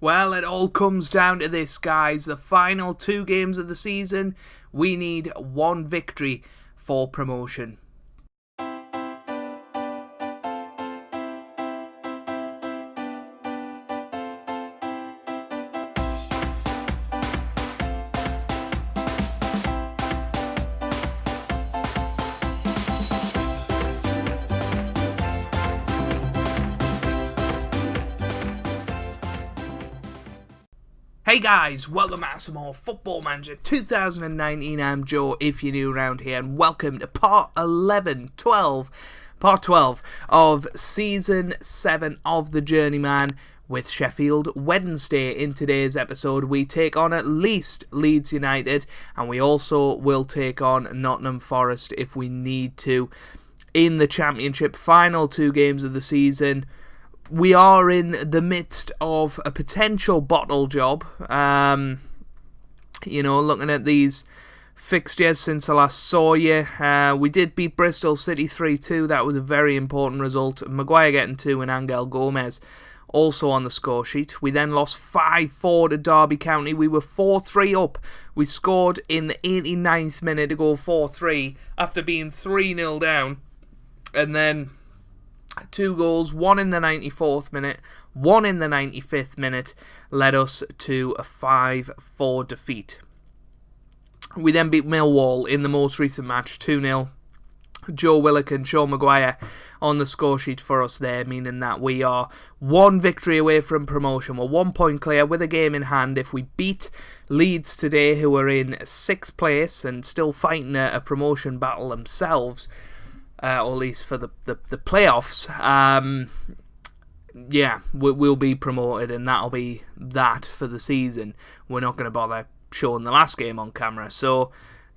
Well, it all comes down to this, guys. The final 2 games of the season, we need 1 victory for promotion. Hey guys, welcome back to some more Football Manager 2019. I'm Joe, if you're new around here, and welcome to part 12 of Season 7 of the Journeyman with Sheffield Wednesday. In today's episode, we take on at least Leeds United, and we also will take on Nottingham Forest if we need to in the Championship. Final 2 games of the season. We are in the midst of a potential bottle job. Looking at these fixtures since I last saw you. We did beat Bristol City 3-2. That was a very important result. Maguire getting 2 and Angel Gomez also on the score sheet. We then lost 5-4 to Derby County. We were 4-3 up. We scored in the 89th minute to go 4-3 after being 3-0 down. And then 2 goals, 1 in the 94th minute, 1 in the 95th minute, led us to a 5-4 defeat. We then beat Millwall in the most recent match, 2-0. Joe Willock and Sean Maguire on the score sheet for us there, meaning that we are 1 victory away from promotion. We're 1 point clear with a game in hand. If we beat Leeds today, who are in 6th place and still fighting a promotion battle themselves, or at least for the playoffs, we'll be promoted, and that'll be that for the season. We're not going to bother showing the last game on camera. So,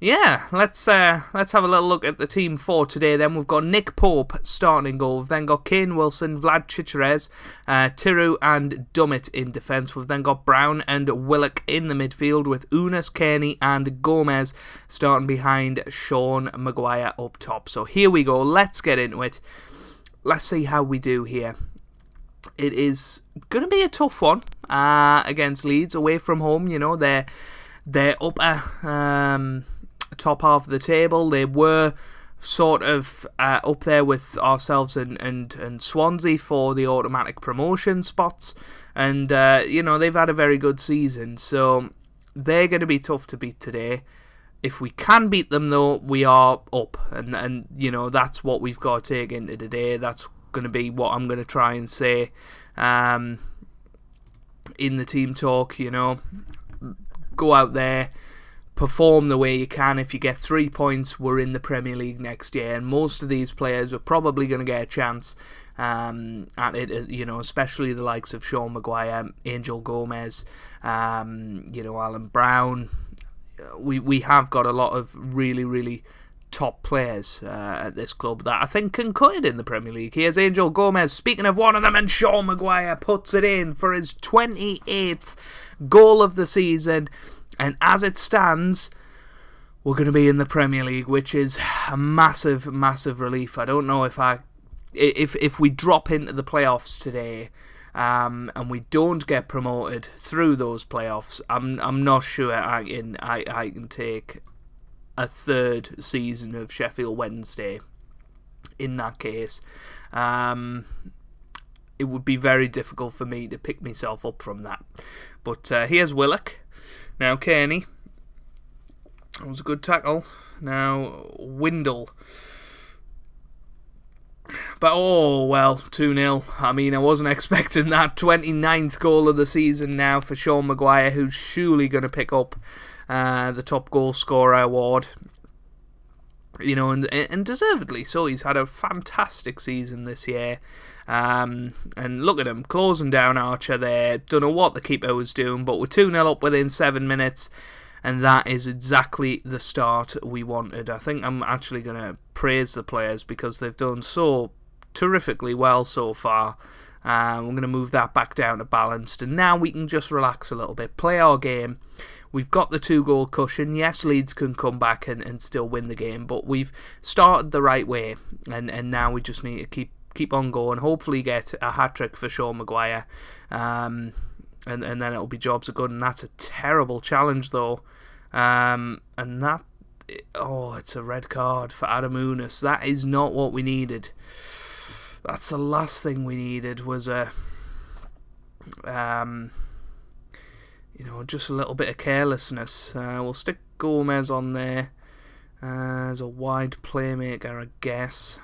yeah, let's have a little look at the team for today. Then we've got Nick Pope starting in goal. We've then got Kane Wilson, Vlad Chicherez, Tiru and Dummett in defence. We've then got Brown and Willock in the midfield with Unas, Kearney and Gomez starting behind Sean Maguire up top. So here we go. Let's get into it. Let's see how we do here. It is going to be a tough one against Leeds away from home. You know, they're upper top half of the table. They were sort of up there with ourselves and Swansea for the automatic promotion spots, and they've had a very good season, so they're going to be tough to beat today. If we can beat them though, we are up, and that's what we've got to take into today. That's going to be what I'm going to try and say in the team talk. Go out there, perform the way you can. If you get 3 points, we're in the Premier League next year, and most of these players are probably going to get a chance at it, especially the likes of Sean Maguire, Angel Gomez, Alan Brown. We have got a lot of really, really top players at this club that I think can cut it in the Premier League. Here's Angel Gomez, speaking of one of them, and Sean Maguire puts it in for his 28th goal of the season. And as it stands, we're going to be in the Premier League, which is a massive, massive relief. I don't know if we drop into the playoffs today, and we don't get promoted through those playoffs, I'm not sure I can take a 3rd season of Sheffield Wednesday. In that case, it would be very difficult for me to pick myself up from that. But here's Willock. Now Kearney. That was a good tackle. Now Windle. But 2-0. I mean, I wasn't expecting that. 29th goal of the season now for Sean Maguire, who's surely going to pick up the top goal scorer award. And deservedly so. He's had a fantastic season this year. And look at him, closing down Archer there. Don't know what the keeper was doing, but we're 2-0 up within 7 minutes, and that is exactly the start we wanted. I think I'm actually going to praise the players because they've done so terrifically well so far. We're going to move that back down to balanced, and now we can just relax a little bit, play our game. We've got the 2-goal cushion. Yes, Leeds can come back and still win the game, but we've started the right way, and now we just need to keep on going. Hopefully get a hat-trick for Sean Maguire. and then it'll be jobs are good, and that's a terrible challenge though. And that, it's a red card for Adam Unis. That is not what we needed. That's the last thing we needed, was just a little bit of carelessness. We'll stick Gomez on there as a wide playmaker, I guess,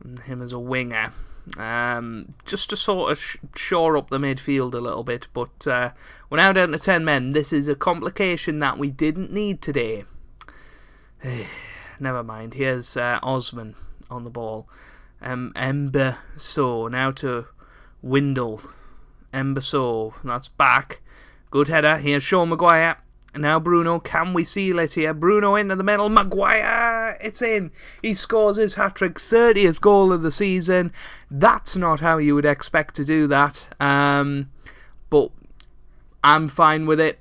and him as a winger, just to sort of shore up the midfield a little bit. But we're now down to 10 men. This is a complication that we didn't need today. Never mind. Here's Osman on the ball. So now to Windle. So that's back. Good header. Here's Sean Maguire. Now Bruno. Can we seal it here? Bruno into the middle. Maguire. It's in. He scores his hat-trick. 30th goal of the season. That's not how you would expect to do that. But I'm fine with it.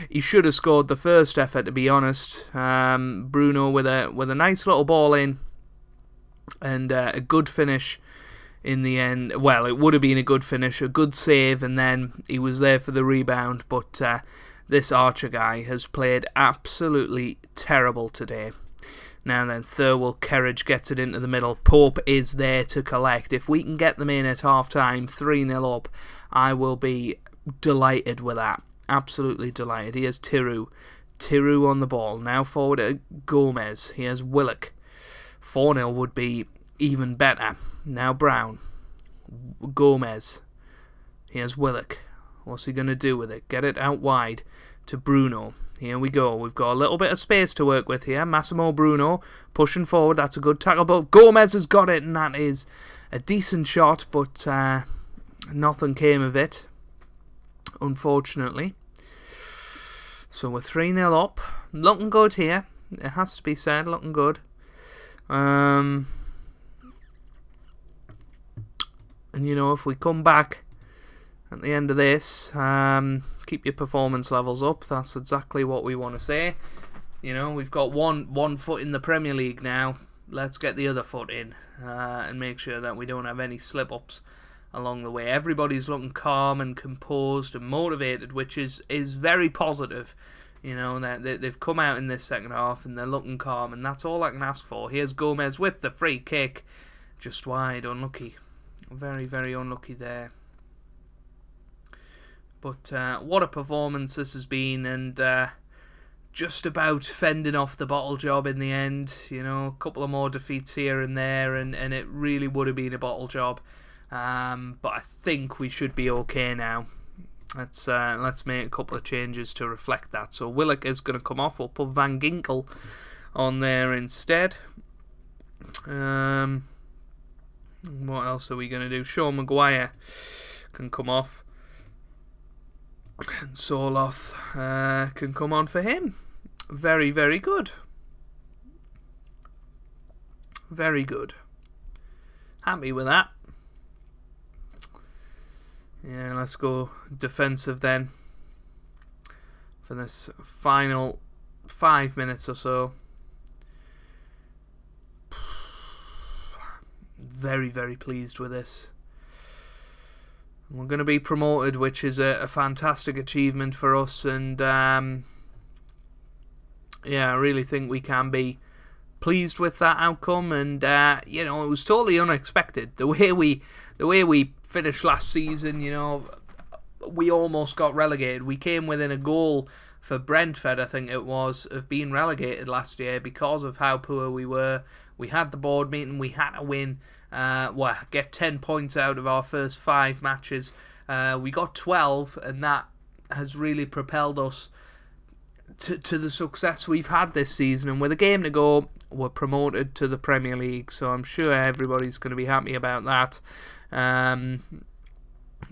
He should have scored the first effort, to be honest. Bruno with a nice little ball in. And a good finish in the end. Well, it would have been a good finish, a good save, and then he was there for the rebound. But this Archer guy has played absolutely terrible today. Now then, Thirlwell Kerridge gets it into the middle. Pope is there to collect. If we can get them in at half-time, 3-0 up, I will be delighted with that. Absolutely delighted. Here's Tiru. Tiru on the ball. Now forward to Gomez. Here's Willock. 4-0 would be even better. Now Brown. Gomez. Here's Willock. What's he going to do with it? Get it out wide to Bruno. Here we go. We've got a little bit of space to work with here. Massimo Bruno pushing forward. That's a good tackle. But Gomez has got it, and that is a decent shot, but nothing came of it, unfortunately. So we're 3-0 up. Looking good here. It has to be said, looking good. And if we come back at the end of this, keep your performance levels up. That's exactly what we want to say. We've got one foot in the Premier League now. Let's get the other foot in and make sure that we don't have any slip-ups along the way. Everybody's looking calm and composed and motivated, which is very positive. That they've come out in this second half and they're looking calm, and that's all I can ask for. Here's Gomez with the free kick. Just wide, unlucky. Very, very unlucky there. But what a performance this has been, and just about fending off the bottle job in the end. A couple of more defeats here and there, and it really would have been a bottle job. But I think we should be okay now. Let's make a couple of changes to reflect that. So Willock is going to come off. We'll put Van Ginkel on there instead. What else are we going to do? Sean Maguire can come off. And Soloth can come on for him. Very, very good. Very good. Happy with that. Yeah, let's go defensive then for this final 5 minutes or so. Very, very pleased with this. We're going to be promoted, which is a fantastic achievement for us, and I really think we can be pleased with that outcome. And it was totally unexpected. The way we finished last season, we almost got relegated. We came within a goal for Brentford, I think it was, of being relegated last year because of how poor we were. We had the board meeting. We had to win. Get 10 points out of our first 5 matches. We got 12, and that has really propelled us to the success we've had this season. And with a game to go, we're promoted to the Premier League, so I'm sure everybody's going to be happy about that.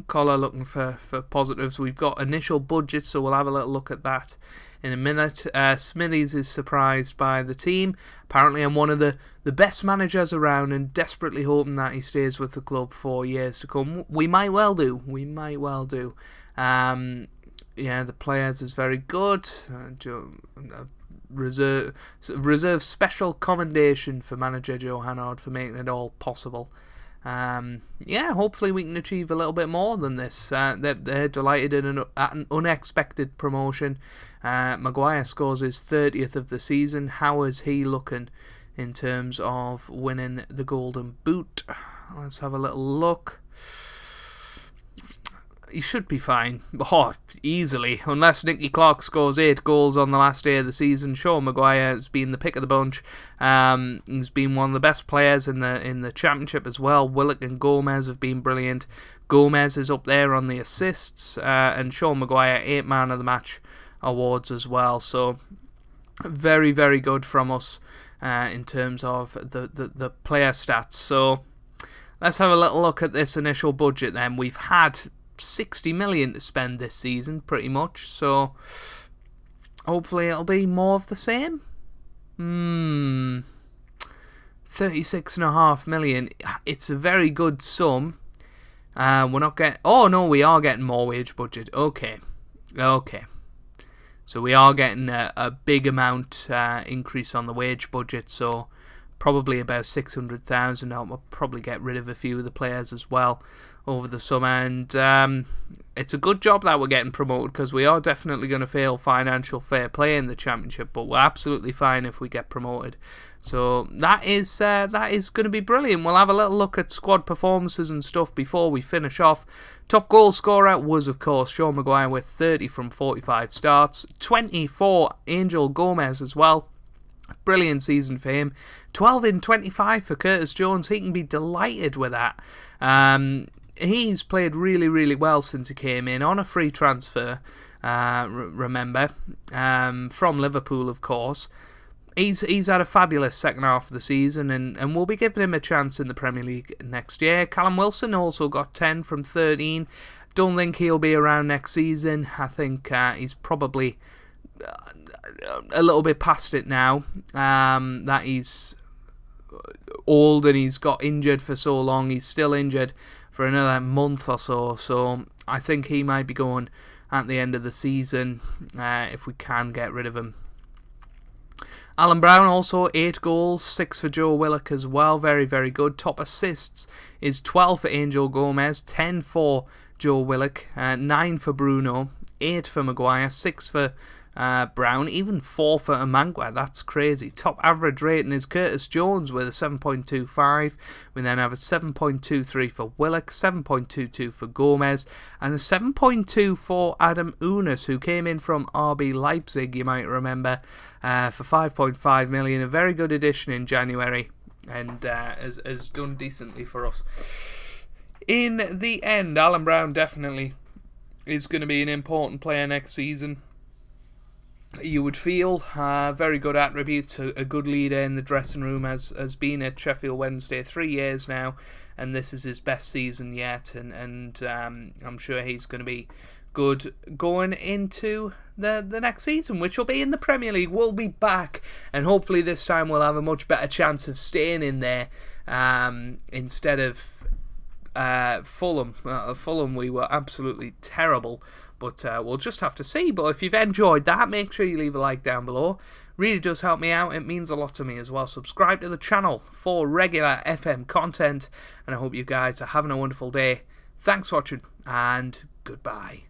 Collar looking for positives. We've got initial budgets, so we'll have a little look at that in a minute. Smithies is surprised by the team. Apparently I'm one of the best managers around, and desperately hoping that he stays with the club for years to come. We might well do. The players is very good. Reserve special commendation for manager Joe Hannard for making it all possible. Yeah, hopefully we can achieve a little bit more than this. They're delighted at an unexpected promotion. Maguire scores his 30th of the season. How is he looking in terms of winning the Golden Boot? Let's have a little look. He should be fine. Oh, easily. Unless Nicky Clark scores 8 goals on the last day of the season. Sure, Maguire has been the pick of the bunch. He's been one of the best players in the championship as well. Willock and Gomez have been brilliant. Gomez is up there on the assists. And Sean Maguire, 8 man of the match awards as well. So, very, very good from us in terms of the player stats. So, let's have a little look at this initial budget then. We've had 60 million to spend this season, pretty much, so hopefully it'll be more of the same. 36.5 million. It's a very good sum. We're not getting... Oh, no, we are getting more wage budget. Okay. So we are getting a big amount increase on the wage budget, so probably about 600,000. I'll probably get rid of a few of the players as well over the summer, and it's a good job that we're getting promoted, because we are definitely going to fail financial fair play in the championship, but we're absolutely fine if we get promoted. So that is going to be brilliant. We'll have a little look at squad performances and stuff before we finish off. Top goal scorer was, of course, Sean Maguire with 30 from 45 starts. 20 for Angel Gomez as well. Brilliant season for him. 12 in 25 for Curtis Jones. He can be delighted with that. He's played really, really well since he came in on a free transfer, remember, from Liverpool, of course. He's had a fabulous second half of the season, and we'll be giving him a chance in the Premier League next year. Callum Wilson also got 10 from 13. Don't think he'll be around next season. I think he's probably a little bit past it now, that he's old and he's got injured for so long. He's still injured for another month or so I think he might be going at the end of the season if we can get rid of him. Alan Brown also 8 goals, 6 for Joe Willock as well. Very, very good. Top assists is 12 for Angel Gomez, 10 for Joe Willock, 9 for Bruno, 8 for Maguire, 6 for Brown, even 4 for Amangwa. That's crazy. Top average rating is Curtis Jones with a 7.25. We then have a 7.23 for Willock, 7.22 for Gomez, and a 7.2 for Adam Unas, who came in from RB Leipzig, you might remember, for 5.5 million. A very good addition in January, and has done decently for us. In the end, Alan Brown definitely is going to be an important player next season. You would feel very good attributes, a good leader in the dressing room, has been at Sheffield Wednesday 3 years now, and this is his best season yet, and I'm sure he's going to be good going into the next season, which will be in the Premier League. We'll be back, and hopefully this time we'll have a much better chance of staying in there instead of Fulham. Fulham, we were absolutely terrible. But we'll just have to see. But if you've enjoyed that, make sure you leave a like down below. Really does help me out. It means a lot to me as well. Subscribe to the channel for regular FM content. And I hope you guys are having a wonderful day. Thanks for watching, and goodbye.